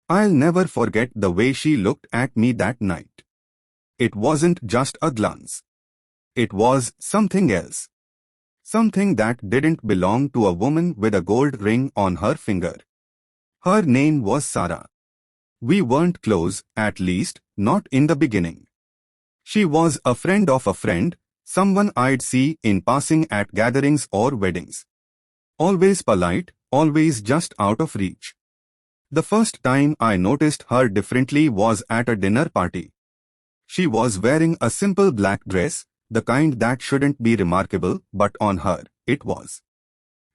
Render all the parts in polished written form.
I'll never forget the way she looked at me that night. It wasn't just a glance. It was something else. Something that didn't belong to a woman with a gold ring on her finger. Her name was Sarah. We weren't close, at least, not in the beginning. She was a friend of a friend, someone I'd see in passing at gatherings or weddings. Always polite, always just out of reach. The first time I noticed her differently was at a dinner party. She was wearing a simple black dress, the kind that shouldn't be remarkable, but on her, it was.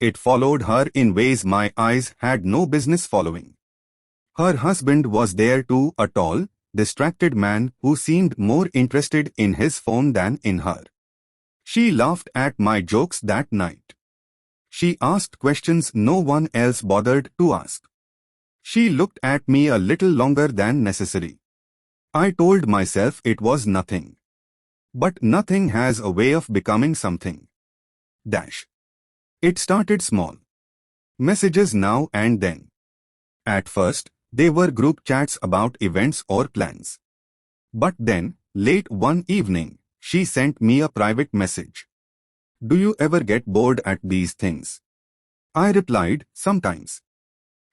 It followed her in ways my eyes had no business following. Her husband was there too, a tall, distracted man who seemed more interested in his phone than in her. She laughed at my jokes that night. She asked questions no one else bothered to ask. She looked at me a little longer than necessary. I told myself it was nothing. But nothing has a way of becoming something. It started small. Messages now and then. At first, they were group chats about events or plans. But then, late one evening, she sent me a private message. "Do you ever get bored at these things?" I replied, "Sometimes."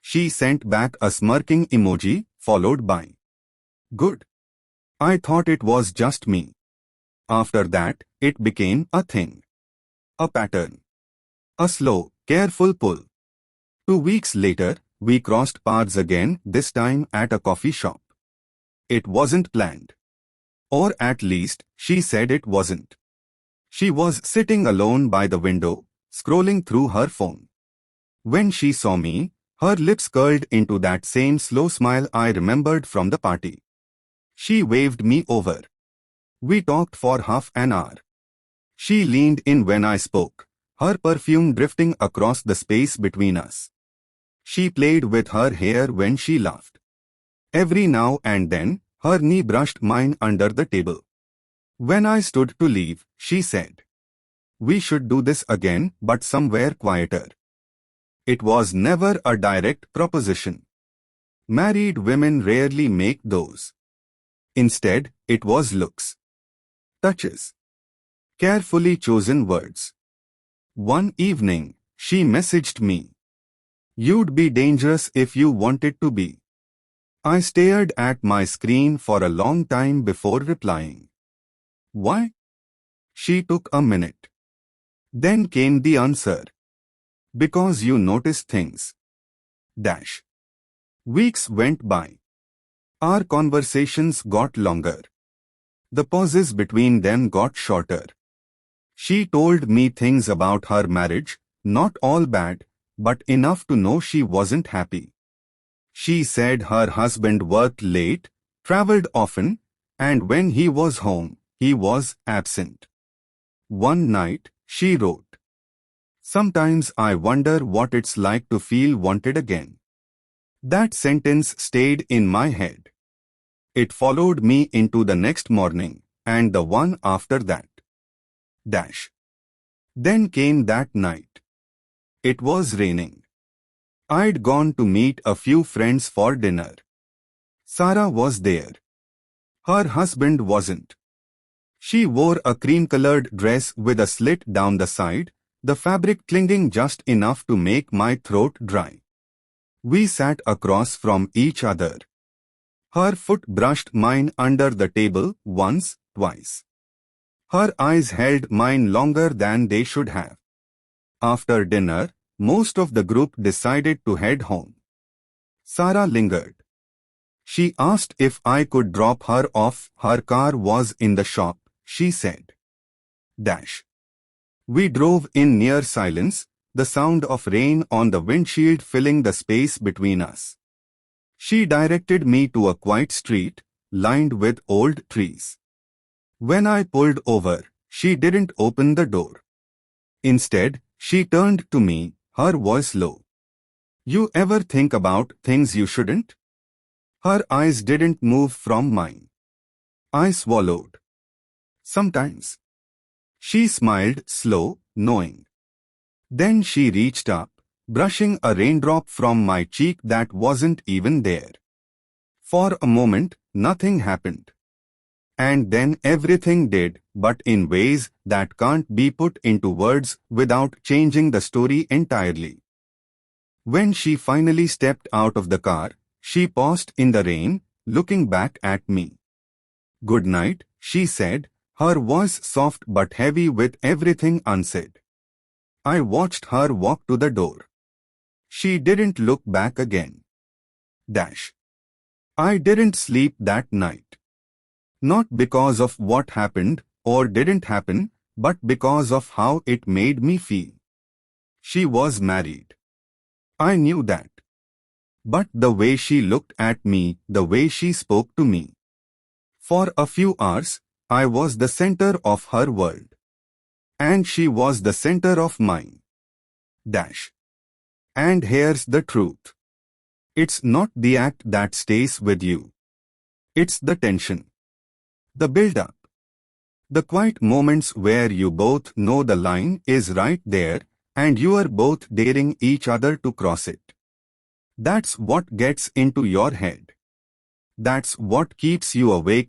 She sent back a smirking emoji, followed by, "Good." I thought it was just me. After that, it became a thing. A pattern. A slow, careful pull. 2 weeks later, we crossed paths again, this time at a coffee shop. It wasn't planned. Or at least, she said it wasn't. She was sitting alone by the window, scrolling through her phone. When she saw me, her lips curled into that same slow smile I remembered from the party. She waved me over. We talked for half an hour. She leaned in when I spoke, her perfume drifting across the space between us. She played with her hair when she laughed. Every now and then, her knee brushed mine under the table. When I stood to leave, she said, "We should do this again, but somewhere quieter." It was never a direct proposition. Married women rarely make those. Instead, it was looks. Touches. Carefully chosen words. One evening, she messaged me, "You'd be dangerous if you wanted to be." I stared at my screen for a long time before replying. "Why?" She took a minute. Then came the answer. "Because you notice things." Weeks went by. Our conversations got longer. The pauses between them got shorter. She told me things about her marriage, not all bad, but enough to know she wasn't happy. She said her husband worked late, traveled often, and when he was home, he was absent. One night, she wrote, "Sometimes I wonder what it's like to feel wanted again." That sentence stayed in my head. It followed me into the next morning, and the one after that. Then came that night. It was raining. I'd gone to meet a few friends for dinner. Sarah was there. Her husband wasn't. She wore a cream-colored dress with a slit down the side, the fabric clinging just enough to make my throat dry. We sat across from each other. Her foot brushed mine under the table once, twice. Her eyes held mine longer than they should have. After dinner, most of the group decided to head home. Sarah lingered. She asked if I could drop her off. Her car was in the shop, she said. We drove in near silence, the sound of rain on the windshield filling the space between us. She directed me to a quiet street, lined with old trees. When I pulled over, she didn't open the door. Instead, she turned to me, her voice low. "You ever think about things you shouldn't?" Her eyes didn't move from mine. I swallowed. "Sometimes." She smiled, slow, knowing. Then she reached up, brushing a raindrop from my cheek that wasn't even there. For a moment, nothing happened. And then everything did, but in ways that can't be put into words without changing the story entirely. When she finally stepped out of the car, she paused in the rain, looking back at me. "Good night," she said, her voice soft but heavy with everything unsaid. I watched her walk to the door. She didn't look back again. I didn't sleep that night. Not because of what happened or didn't happen, but because of how it made me feel. She was married. I knew that. But the way she looked at me, the way she spoke to me. For a few hours, I was the center of her world. And she was the center of mine. And here's the truth. It's not the act that stays with you. It's the tension. The build-up. The quiet moments where you both know the line is right there and you are both daring each other to cross it. That's what gets into your head. That's what keeps you awake